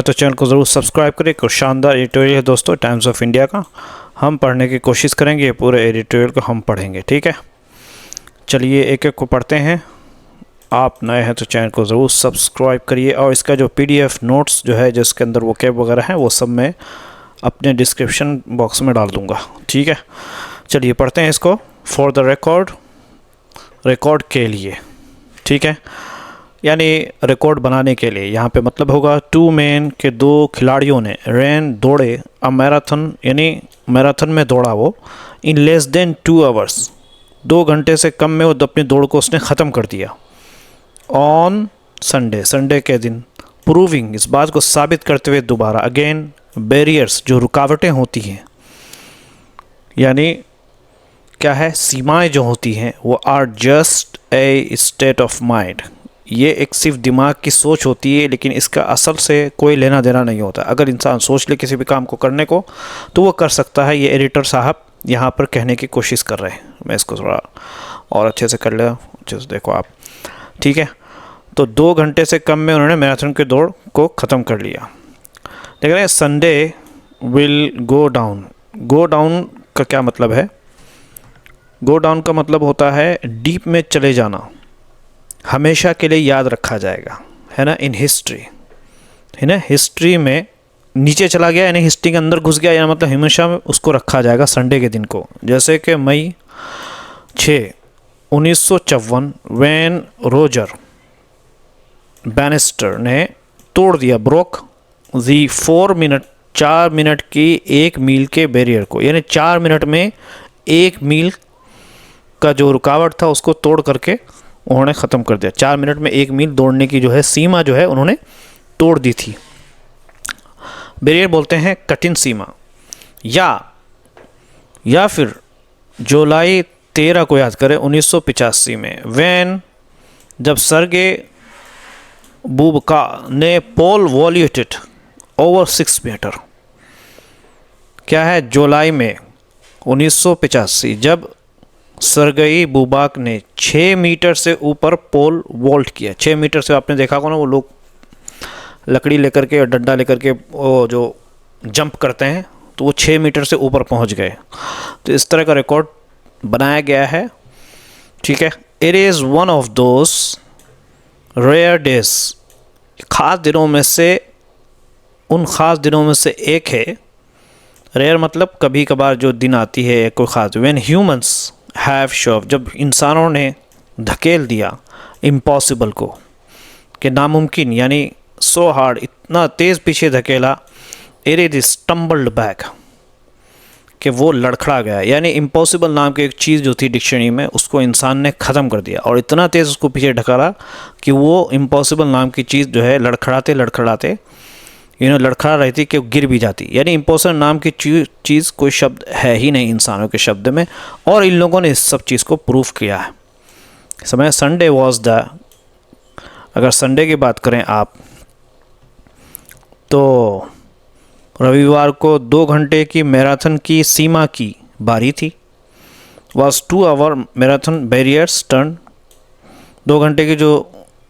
तो चैनल को ज़रूर सब्सक्राइब करें। कुछ शानदार एडिटोरियल है दोस्तों टाइम्स ऑफ इंडिया का, हम पढ़ने की कोशिश करेंगे। ये पूरे एडिटोरियल को हम पढ़ेंगे, ठीक है। चलिए एक एक को पढ़ते हैं। आप नए हैं तो चैनल को ज़रूर सब्सक्राइब करिए, और इसका जो PDF नोट्स जो है जिसके अंदर वो कैब वगैरह हैं वो सब मैं अपने डिस्क्रिप्शन बॉक्स में डाल दूँगा, ठीक है। चलिए पढ़ते हैं इसको। फॉर द रिकॉर्ड के लिए, ठीक है, यानी रिकॉर्ड बनाने के लिए। यहाँ पे मतलब होगा 2 मेन के 2 खिलाड़ियों ने रैन दौड़े अ मैराथन, यानी मैराथन में दौड़ा वो इन लेस देन 2 आवर्स, 2 घंटे से कम में वो अपनी दौड़ को उसने ख़त्म कर दिया। ऑन संडे के दिन, प्रूविंग इस बात को साबित करते हुए दोबारा, अगेन बैरियर्स जो रुकावटें होती हैं, यानी क्या है, सीमाएं जो होती हैं, वो are just a state of mind, ये एक सिर्फ दिमाग की सोच होती है, लेकिन इसका असल से कोई लेना देना नहीं होता। अगर इंसान सोच ले किसी भी काम को करने को तो वो कर सकता है। ये एडिटर साहब यहाँ पर कहने की कोशिश कर रहे हैं। मैं इसको थोड़ा और अच्छे से कर लिया, अच्छे से देखो आप, ठीक है। तो 2 घंटे से कम में उन्होंने मैराथन की दौड़ को ख़त्म कर लिया। देख रहे हैं, Sunday will go down. Go down का क्या मतलब है? गो डाउन का मतलब होता है डीप में चले जाना, हमेशा के लिए याद रखा जाएगा, है ना। इन हिस्ट्री, है ना, हिस्ट्री में नीचे चला गया, यानी हिस्ट्री के अंदर घुस गया, यानी मतलब हमेशा में उसको रखा जाएगा संडे के दिन को। जैसे कि मई 6, 1954 वैन रोजर बैनिस्टर ने तोड़ दिया, ब्रोक दी 4 मिनट, 4 मिनट की 1 मील के बैरियर को, यानी 4 मिनट में 1 मील का जो रुकावट था उसको तोड़ करके उन्होंने ख़त्म कर दिया। 4 मिनट में 1 मील दौड़ने की जो है सीमा जो है उन्होंने तोड़ दी थी। बैरियर बोलते हैं कठिन सीमा। या फिर जुलाई 13 को याद करें 1985 में, वैन जब सर्गे बुबका ने पोल वॉल्यूटेड ओवर 6 मीटर, क्या है, जुलाई में 1985 जब सरगई बुबाक ने 6 मीटर से ऊपर पोल वॉल्ट किया। 6 मीटर से आपने देखा होगा ना, वो लोग लकड़ी लेकर के और डंडा लेकर के वो जो जंप करते हैं, तो वो 6 मीटर से ऊपर पहुंच गए। तो इस तरह का रिकॉर्ड बनाया गया है, ठीक है। It is one of those rare days, ख़ास दिनों में से, उन ख़ास दिनों में से एक है। रेयर मतलब कभी कभार जो दिन आती है कोई ख़ास, व्हेन ह्यूमंस हैव शोव, जब इंसानों ने धकेल दिया इम्पॉसिबल को, कि नामुमकिन, यानी सो हार्ड, इतना तेज़ पीछे धकेला, इट इज स्टम्बल्ड बैक, कि वो लड़खड़ा गया। यानी इम्पॉसिबल नाम की एक चीज़ जो थी डिक्शनरी में, उसको इंसान ने ख़त्म कर दिया, और इतना तेज़ उसको पीछे ढकाला कि वो इम्पॉसिबल नाम की चीज़ जो है लड़खड़ाते लड़खड़ाते लड़खड़ा रही थी कि वो गिर भी जाती। यानी इम्पॉसिबल नाम की चीज़ कोई शब्द है ही नहीं इंसानों के शब्द में, और इन लोगों ने इस सब चीज़ को प्रूफ किया है। समय संडे वॉज द, अगर संडे की बात करें आप, तो रविवार को 2 घंटे की मैराथन की सीमा की बारी थी। Was 2 hour marathon barriers turn, 2 घंटे की जो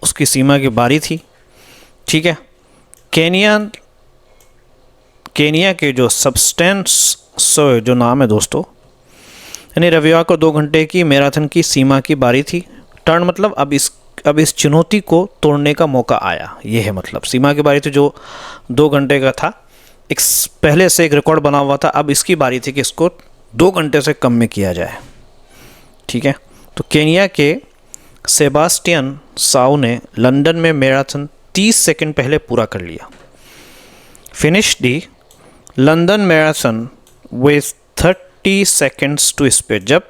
उसकी सीमा की बारी थी, ठीक है। केनिया के जो सब्सटेंस सो जो नाम है दोस्तों, यानी रविवार को 2 घंटे की मैराथन की सीमा की बारी थी। टर्न मतलब अब इस चुनौती को तोड़ने का मौका आया, ये है मतलब। सीमा की बारी थी जो 2 घंटे का था, एक पहले से एक रिकॉर्ड बना हुआ था, अब इसकी बारी थी कि इसको 2 घंटे से कम में किया जाए, ठीक है। तो केनिया के सेबास्टियन साउ ने लंदन में मैराथन 30 सेकंड पहले पूरा कर लिया। Finish the London marathon with 30 seconds to spare, जब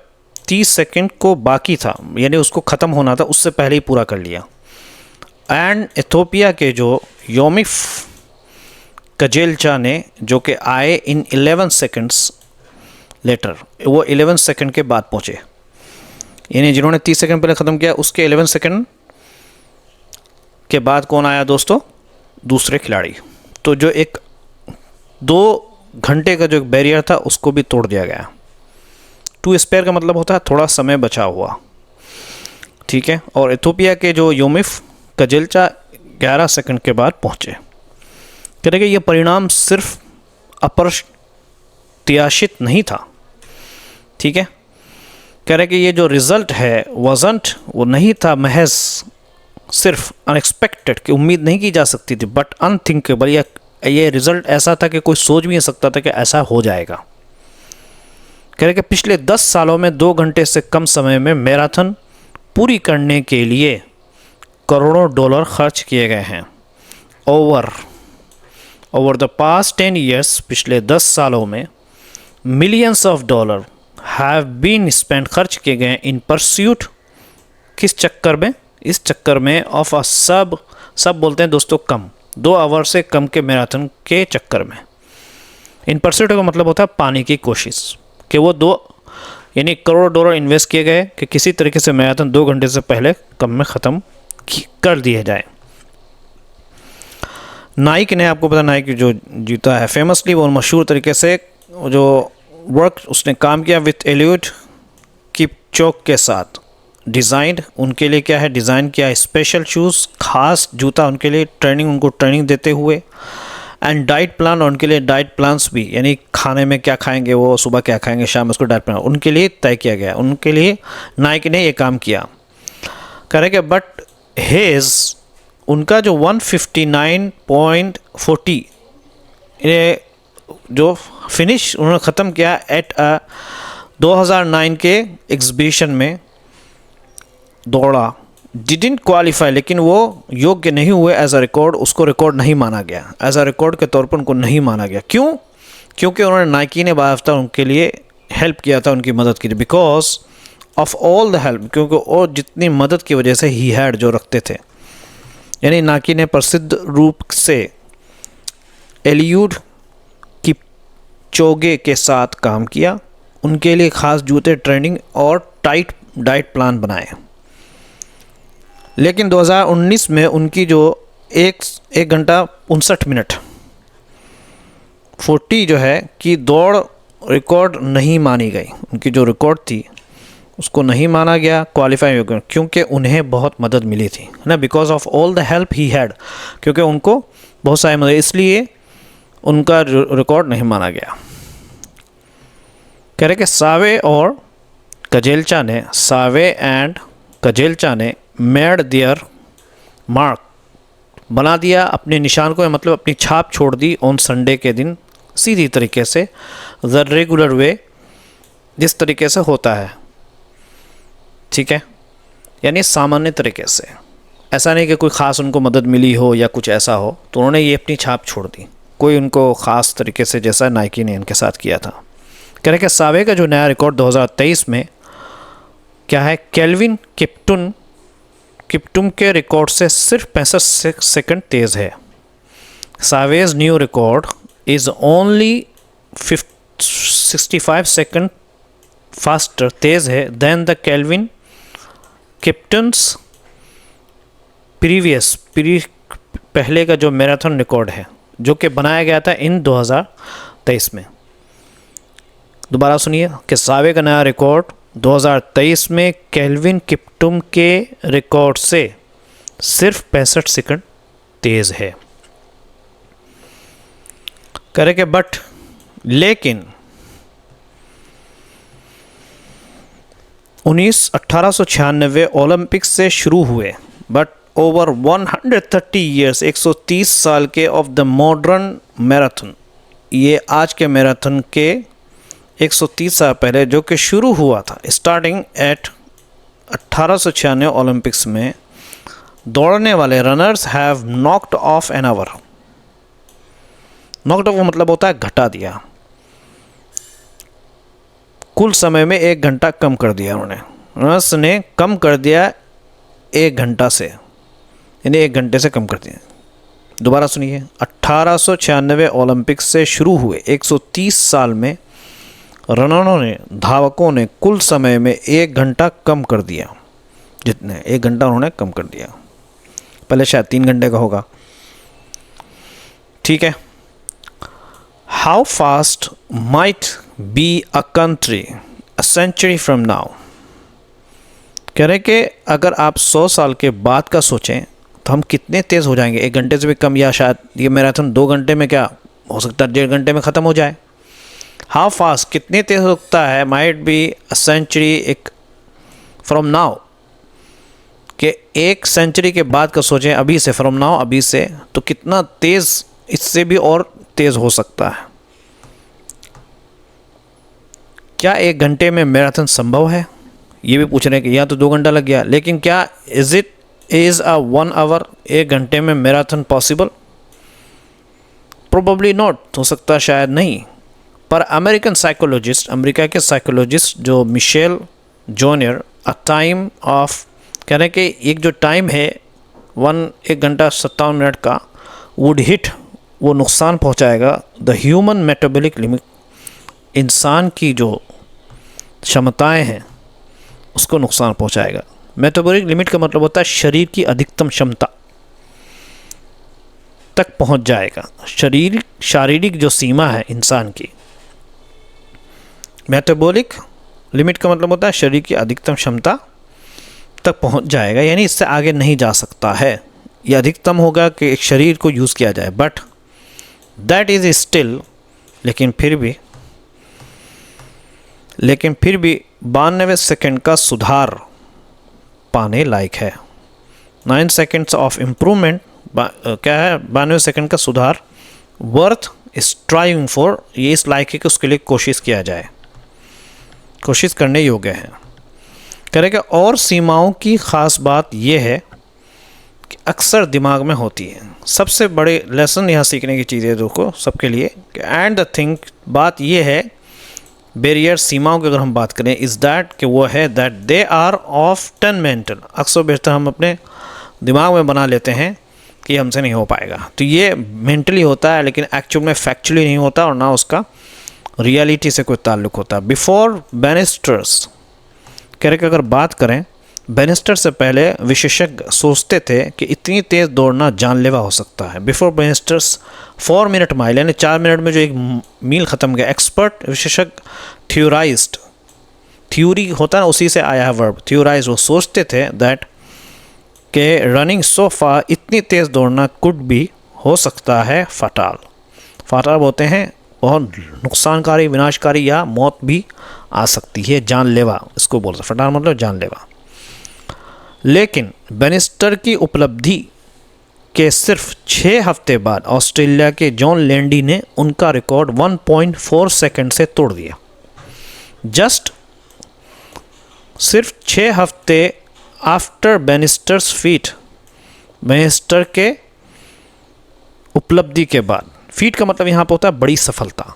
30 सेकंड को बाकी था, यानी उसको ख़त्म होना था, उससे पहले ही पूरा कर लिया। एंड इथियोपिया के जो योमिफ कजेल्चा ने, जो कि आए इन 11 सेकंड्स लेटर, वो 11 सेकंड के बाद पहुँचे, यानी जिन्होंने 30 सेकंड पहले ख़त्म किया उसके 11 सेकंड के बाद कौन आया दोस्तों? दूसरे खिलाड़ी। तो जो एक 2 घंटे का जो बैरियर था उसको भी तोड़ दिया गया। टू स्पेयर का मतलब होता है थोड़ा समय बचा हुआ, ठीक है। और इथियोपिया के जो योमिफ कजेल्चा 11 सेकंड के बाद पहुँचे। कह रहे कि ये परिणाम सिर्फ अप्रत्याशित नहीं था, ठीक है। कह रहे कि ये जो रिज़ल्ट है वो नहीं था महज सिर्फ अनएक्सपेक्टेड, कि उम्मीद नहीं की जा सकती थी, बट अनथिंकेबल, ये रिज़ल्ट ऐसा था कि कोई सोच भी नहीं सकता था कि ऐसा हो जाएगा। कह रहे कि पिछले 10 सालों में 2 घंटे से कम समय में मैराथन पूरी करने के लिए करोड़ों डॉलर खर्च किए गए हैं। ओवर द पास्ट 10 ईयर्स, पिछले 10 सालों में millions of dollar have been spend, खर्च किए गए इन परस्यूट, किस चक्कर में, इस चक्कर में ऑफ अ सब बोलते हैं दोस्तों कम, 2 आवर से कम के मैराथन के चक्कर में। इन परस्यूट का मतलब होता है पाने की कोशिश, कि वो 2 यानी करोड़ डॉलर इन्वेस्ट किए गए कि किसी तरीके से मैराथन 2 घंटे से पहले कम में ख़त्म कर दिए जाए। नाइक ने, आपको पता नाइक जो जूता है फेमसली और मशहूर तरीके से जो वर्क उसने काम किया विथ एलियड किपचोक के साथ, डिज़ाइंड उनके लिए क्या है, डिज़ाइन किया स्पेशल शूज़, खास जूता उनके लिए, उनको ट्रेनिंग देते हुए, एंड डाइट प्लान, उनके लिए डाइट प्लान्स भी, यानी खाने में क्या खाएंगे वो, सुबह क्या खाएंगे, शाम में उसको डाइट प्लान उनके लिए तय किया गया, उनके लिए नाइक ने ये काम किया। कह रहे कि बट हेज़, उनका जो 159.40 ये जो फिनिश उन्होंने ख़त्म किया एट 2009 के एग्जीबिशन में दौड़ा, डिडंट क्वालिफाई, लेकिन वो योग्य नहीं हुए एज अ रिकॉर्ड, उसको रिकॉर्ड नहीं माना गया, एज अ रिकॉर्ड के तौर पर उनको नहीं माना गया। क्यों? क्योंकि उन्होंने नाइकी ने बाकायदा उनके लिए हेल्प किया था, उनकी मदद की थी, because of all the help, क्योंकि वो जितनी मदद की वजह से ही हैड जो रखते थे, यानी नाइकी ने प्रसिद्ध रूप से एलियूड किपचोगे के साथ काम किया, उनके लिए ख़ास जूते, ट्रेनिंग और टाइट डाइट प्लान बनाए। लेकिन 2019 में उनकी जो 1 घंटा 59 मिनट 40 जो है कि दौड़ रिकॉर्ड नहीं मानी गई, उनकी जो रिकॉर्ड थी उसको नहीं माना गया, क्वालिफाई हो गया, क्योंकि उन्हें बहुत मदद मिली थी ना, because of all the help he had, क्योंकि उनको बहुत सारी मदद, इसलिए उनका रिकॉर्ड नहीं माना गया। कह रहे कि सावे एंड कजेल्चा ने मेड देयर मार्क, बना दिया अपने निशान को, मतलब अपनी छाप छोड़ दी ऑन संडे के दिन, सीधी तरीके से द रेगुलर वे, जिस तरीके से होता है, ठीक है, यानी सामान्य तरीके से, ऐसा नहीं कि कोई ख़ास उनको मदद मिली हो या कुछ ऐसा हो, तो उन्होंने ये अपनी छाप छोड़ दी, कोई उनको ख़ास तरीके से, जैसा नाइकी ने इनके साथ किया था। कह रहे कि सावे का जो नया रिकॉर्ड 2023 में क्या है, केल्विन किप्टुम के रिकॉर्ड से सिर्फ 65 सेकंड तेज़ है। Chavez new record is only 65 second faster, तेज़ है देन द केल्विन किप्टन्स पहले का जो मैराथन रिकॉर्ड है, जो कि बनाया गया था इन 2023 में। दोबारा सुनिए कि सावे का नया रिकॉर्ड 2023 में केल्विन किप्टुम के रिकॉर्ड से सिर्फ 65 सेकंड तेज़ है। कह के बट लेकिन 1896 ओलंपिक्स से शुरू हुए, बट ओवर 130 ईयर्स, 130 साल के ऑफ द मॉडर्न मैराथन, ये आज के मैराथन के 130 साल पहले जो कि शुरू हुआ था स्टार्टिंग एट 1896 ओलंपिक्स में, दौड़ने वाले runners have knocked of an hour, knocked of का मतलब होता है घटा दिया, कुल समय में 1 घंटा कम कर दिया, उन्होंने रनर्स ने कम कर दिया 1 घंटा से, यानी 1 घंटे से कम कर दिया। दोबारा सुनिए, 1896 ओलंपिक्स से शुरू हुए 130 साल में रनरों ने, धावकों ने कुल समय में 1 घंटा कम कर दिया, जितने 1 घंटा उन्होंने कम कर दिया, पहले शायद 3 घंटे का होगा, ठीक है। How fast might be a country a century from now, कह रहे कि अगर आप 100 साल के बाद का सोचें तो हम कितने तेज़ हो जाएंगे? 1 घंटे से भी कम, या शायद ये मैराथन 2 घंटे में, क्या हो सकता है 1.5 घंटे में ख़त्म हो जाए। हाउ फास्ट, कितने तेज़ हो सकता है? माइट बी अ सेंचुरी एक फ्रॉम नाउ, कि 1 सेंचुरी के बाद का सोचें, अभी से, फ्रॉम नाउ, अभी से, तो कितना तेज़, इससे भी और तेज़ हो सकता है। क्या 1 घंटे में मैराथन संभव है? ये भी पूछ रहे हैं कि यहाँ तो 2 घंटा लग गया, लेकिन क्या इज़ अ 1 आवर, 1 घंटे में मैराथन पॉसिबल? प्रोबेबली नॉट, हो सकता है शायद नहीं। पर अमेरिकन साइकोलॉजिस्ट, अमेरिका के साइकोलॉजिस्ट जो मिशेल जॉनियर, अ टाइम ऑफ, कह रहे हैं कि एक जो टाइम है 1 घंटा 57 मिनट का, वुड हिट, वो नुकसान पहुंचाएगा द ह्यूमन मेटाबॉलिक लिमिट, इंसान की जो क्षमताएं हैं उसको नुकसान पहुंचाएगा। मेटाबॉलिक लिमिट का मतलब होता है शरीर की अधिकतम क्षमता तक पहुंच जाएगा, शारीरिक जो सीमा है इंसान की। मेटाबॉलिक लिमिट का मतलब होता है शरीर की अधिकतम क्षमता तक पहुंच जाएगा, यानी इससे आगे नहीं जा सकता है। यह अधिकतम होगा कि एक शरीर को यूज़ किया जाए, बट दैट इज़ स्टिल, लेकिन फिर भी 92 सेकंड का सुधार पाने लायक है। 9 सेकंड्स ऑफ इम्प्रूवमेंट, क्या है 92 सेकंड का सुधार, वर्थ स्ट्राइविंग फॉर, ये इस लायक है कि उसके लिए कोशिश किया जाए, कोशिश करने योग्य है। करेगा। और सीमाओं की ख़ास बात यह है कि अक्सर दिमाग में होती है। सबसे बड़े लेसन यहाँ सीखने की चीज़ है देखो सबके लिए, एंड द थिंग, बात यह है बैरियर, सीमाओं की अगर हम बात करें, इज़ दैट कि वो है that they are often mental, अक्सर बेहतर हम अपने दिमाग में बना लेते हैं कि हमसे नहीं हो पाएगा, तो ये मेंटली होता है, लेकिन एक्चुअल में फैक्चुअली नहीं होता, और ना उसका रियलिटी से कोई ताल्लुक़ होता। बिफोर बैनिस्टर्स, कह रहे कि अगर बात करें बैनिस्टर से पहले विशेषज्ञ सोचते थे कि इतनी तेज़ दौड़ना जानलेवा हो सकता है। बिफोर बैनिस्टर्स 4 मिनट माइल, यानी 4 मिनट में जो 1 मील ख़त्म गया। एक्सपर्ट, विशेषज्ञ, थ्योराइज्ड, थ्योरी होता है ना, उसी से आया है वर्ब थ्योराइज, वो सोचते थे दैट के रनिंग सो फार, इतनी तेज़ दौड़ना कुड भी, हो सकता है फटाल, फटाल होते हैं बहुत नुकसानकारी, विनाशकारी, या मौत भी आ सकती है, जानलेवा इसको बोलते हैं। फटाल मतलब जानलेवा। लेकिन बैनिस्टर की उपलब्धि के सिर्फ 6 हफ्ते बाद ऑस्ट्रेलिया के जॉन लैंडी ने उनका रिकॉर्ड 1.4 सेकंड से तोड़ दिया। जस्ट सिर्फ 6 हफ्ते आफ्टर बैनिस्टर्स फीट, बैनिस्टर के उपलब्धि के बाद, फीट का मतलब यहाँ पर होता है बड़ी सफलता।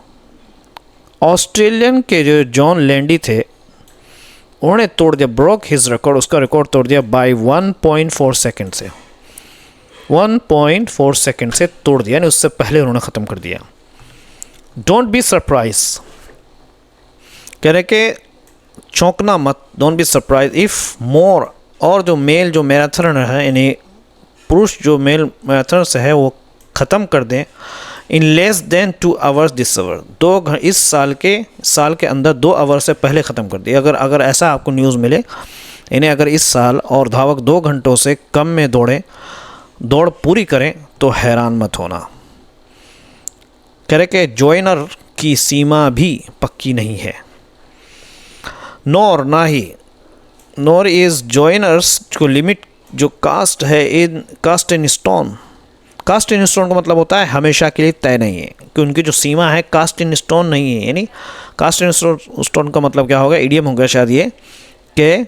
ऑस्ट्रेलियन के जो जॉन लैंडी थे उन्होंने तोड़ दिया, ब्रोक हिज रिकॉर्ड, उसका रिकॉर्ड तोड़ दिया बाय 1.4 सेकंड से, 1.4 सेकंड से तोड़ दिया, यानी उससे पहले उन्होंने ख़त्म कर दिया। डोंट बी सरप्राइज, कह रहे कि चौंकना मत, don't be surprise if more, और जो मेल जो मैराथनर है, यानी पुरुष जो मेल मैराथनर्स है, वो ख़त्म कर दें in less than 2 hours this hour, इस साल के अंदर 2 आवर से पहले ख़त्म कर दिए। अगर ऐसा आपको न्यूज़ मिले, इन्हें अगर इस साल और धावक 2 घंटों से कम में दौड़ पूरी करें तो हैरान मत होना। कह रहे कि जॉइनर की सीमा भी पक्की नहीं है, नॉर इज़ जॉइनर्स को लिमिट, जो कास्ट है इन cast in stone, cast in stone का मतलब होता है हमेशा के लिए तय नहीं है, कि उनकी जो सीमा है कास्ट इन स्टोन नहीं है। यानी कास्ट इन स्टोन का मतलब क्या होगा, इडियम होगा शायद ये, कि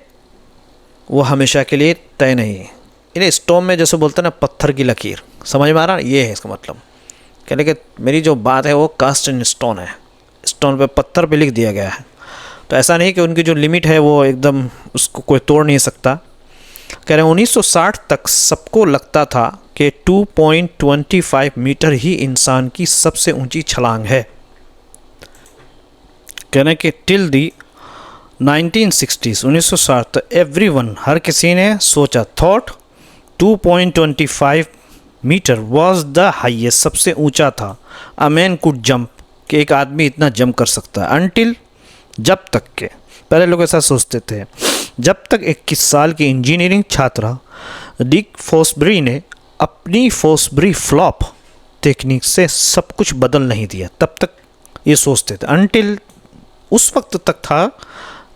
वो हमेशा के लिए तय नहीं है। यानी स्टोन में जैसे बोलते हैं ना पत्थर की लकीर, समझ में आ रहा, ये है इसका मतलब। कह रहे कि मेरी जो बात है वो कास्ट इन स्टोन है, स्टोन पे पत्थर पे लिख दिया गया है, तो ऐसा नहीं कि उनकी जो लिमिट है वो एकदम उसको कोई तोड़ नहीं सकता। कह रहे हैं 1960 तक सबको लगता था कि 2.25 मीटर ही इंसान की सबसे ऊंची छलांग है। कह रहे हैं कि टिल दी 1960s, 1960 तक एवरीवन, हर किसी ने सोचा, thought 2.25 metre was the highest, सबसे ऊंचा था। अ मैन कुड जंप, कि एक आदमी इतना जंप कर सकता है। अनटिल, जब तक के, पहले लोग ऐसा सोचते थे, जब तक 21 साल की इंजीनियरिंग छात्रा डिक फॉसबरी ने अपनी फोर्सबरी फ्लॉप टेक्निक से सब कुछ बदल नहीं दिया। तब तक ये सोचते थे, अनटिल उस वक्त तक था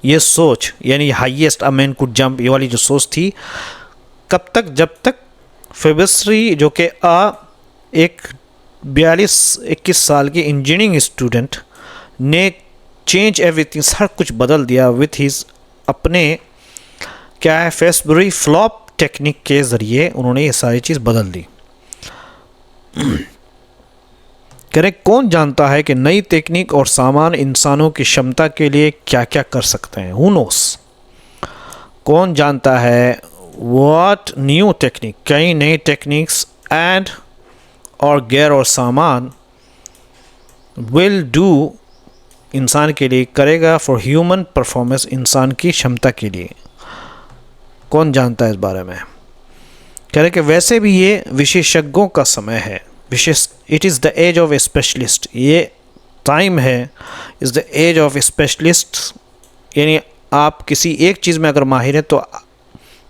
ये सोच, यानी highest a man could jump, ये वाली जो सोच थी। कब तक? जब तक फेब्रसरी जो कि एक 42-21 साल की इंजीनियरिंग स्टूडेंट ने चेंज एवरीथिंग, हर कुछ बदल दिया विथ हिज अपने क्या है फेब्रसरी फ्लॉप टेक्निक के ज़रिए उन्होंने ये सारी चीज़ बदल दी। करें, कौन जानता है कि नई टेक्निक और सामान इंसानों की क्षमता के लिए क्या क्या कर सकते हैं? Who knows? कौन जानता है व्हाट न्यू टेक्निक, कई नई टेक्निक्स एंड और गैर और सामान विल डू इंसान के लिए करेगा फॉर ह्यूमन परफॉर्मेंस, इंसान की क्षमता के लिए। कौन जानता है इस बारे में? कह रहे कि वैसे भी ये विशेषज्ञों का समय है, it is the age of a specialist, ये टाइम है, is the age of a specialist. यानी आप किसी एक चीज़ में अगर माहिर हैं तो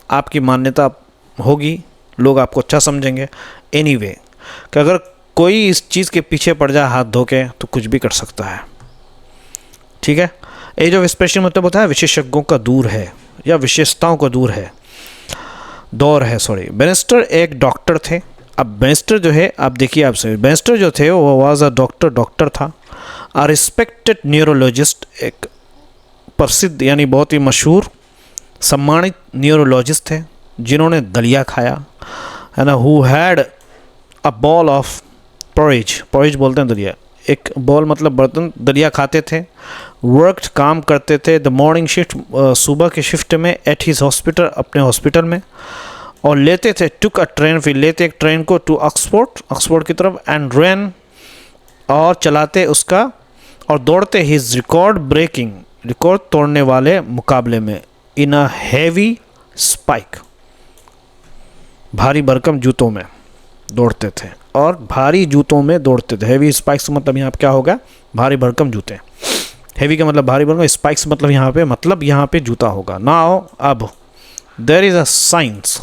आपकी मान्यता होगी, लोग आपको अच्छा समझेंगे। एनीवे, कि अगर कोई इस चीज़ के पीछे पड़ जाए हाथ धो के तो कुछ भी कर सकता है। ठीक है, एज ऑफ स्पेशल मतलब होता है विशेषज्ञों का दूर है या विशेषताओं का दूर है, दौर है, सॉरी। बेनिस्टर एक डॉक्टर थे। अब बेनिस्टर जो है, आप देखिए, आपसे बेनिस्टर जो थे वो वाज अ डॉक्टर था। अ रिस्पेक्टेड न्यूरोलॉजिस्ट, एक प्रसिद्ध यानी बहुत ही मशहूर सम्मानित न्यूरोलॉजिस्ट थे जिन्होंने दलिया खाया है ना। Who had a ball of porridge बोलते हैं दलिया, एक बॉल मतलब बर्तन, दलिया खाते थे। वर्कड, काम करते थे। द मॉर्निंग शिफ्ट, सुबह की शिफ्ट में, एट हिज हॉस्पिटल, अपने हॉस्पिटल में। और लेते थे टुक अ ट्रेन, फिर लेते एक ट्रेन को टू ऑक्सफोर्ड की तरफ, एंड रन, और चलाते उसका, और दौड़ते हिज रिकॉर्ड तोड़ने वाले मुकाबले में, इन अ हैवी स्पाइक, भारी भरकम जूतों में दौड़ते थे, और भारी जूतों में दौड़ते थे। हैवी स्पाइक्स मतलब यहाँ पे क्या होगा? भारी भरकम जूते। हैवी का मतलब भारी भरकम, स्पाइक्स मतलब यहाँ पे जूता होगा। नाउ अब देयर इज़ अ साइंस,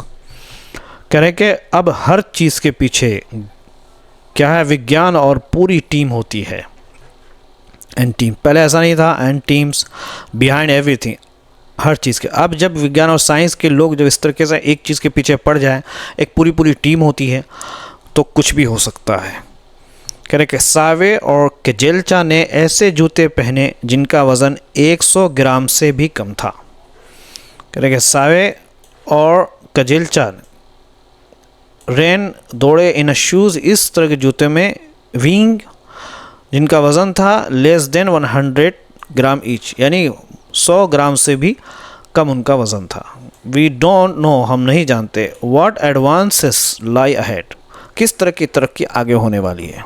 कह रहे कि अब हर चीज़ के पीछे क्या है? विज्ञान और पूरी टीम होती है, एंड टीम। पहले ऐसा नहीं था, एंड टीम्स बिहाइंड एवरीथिंग, हर चीज़ के। अब जब विज्ञान और साइंस के लोग जब इस तरीके से एक चीज़ के पीछे पड़ जाए, एक पूरी टीम होती है, तो कुछ भी हो सकता है। कह रहे कि सावे और केजेल्चा ने ऐसे जूते पहने जिनका वज़न 100 ग्राम से भी कम था। कह रहे कि सावे और केजेल्चा दौड़े इन शूज़, इस तरह के जूते में, विंग, जिनका वज़न था लेस देन 100 ग्राम ईच, यानी 100 ग्राम से भी कम उनका वज़न था। वी डोंट नो, हम नहीं जानते, व्हाट एडवांसेस लाई अहेड, किस तरह की तरक्की आगे होने वाली है।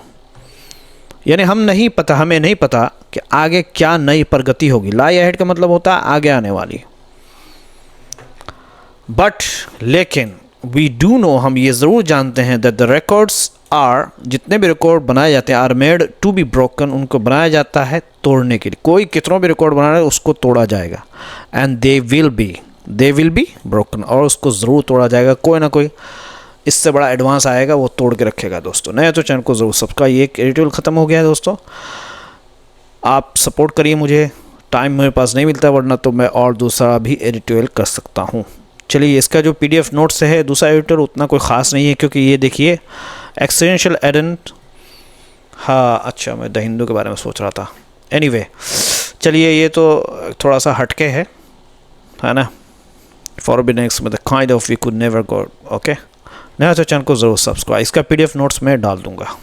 यानी हमें नहीं पता कि आगे क्या नई प्रगति होगी। लाई अहेड का मतलब होता है आगे आने वाली। बट लेकिन वी डू नो, हम ये ज़रूर जानते हैं, दैट द रिकॉर्ड्स आर, जितने भी रिकॉर्ड बनाए जाते हैं, are made to be broken, उनको बनाया जाता है तोड़ने के लिए। कोई कितनों भी रिकॉर्ड बना रहा है उसको तोड़ा जाएगा, and they will be broken, और उसको ज़रूर तोड़ा जाएगा। कोई ना कोई इससे बड़ा एडवांस आएगा, वो तोड़ के रखेगा। दोस्तों नए तो चैनल को ज़रूर सब्सक्राइब। ये एडिटोरियल ख़त्म हो गया है दोस्तों, आप सपोर्ट करिए मुझे। टाइम मेरे पास नहीं मिलता, वरना तो मैं और दूसरा भी एडिटोरियल कर सकता हूँ। चलिए, इसका जो PDF नोट्स है, दूसरा एडिटोरियल उतना कोई ख़ास नहीं है, क्योंकि ये देखिए एक्सटेंशियल एडेंट, हाँ अच्छा, मैं द हिंदू के बारे में सोच रहा था। एनीवे, चलिए, ये तो थोड़ा सा हटके है ना। फॉरबिडन एक्स में the kind of we could never go. Okay, नया तो चैनल को ज़रूर सब्सक्राइब। इसका PDF नोट्स मैं डाल दूँगा।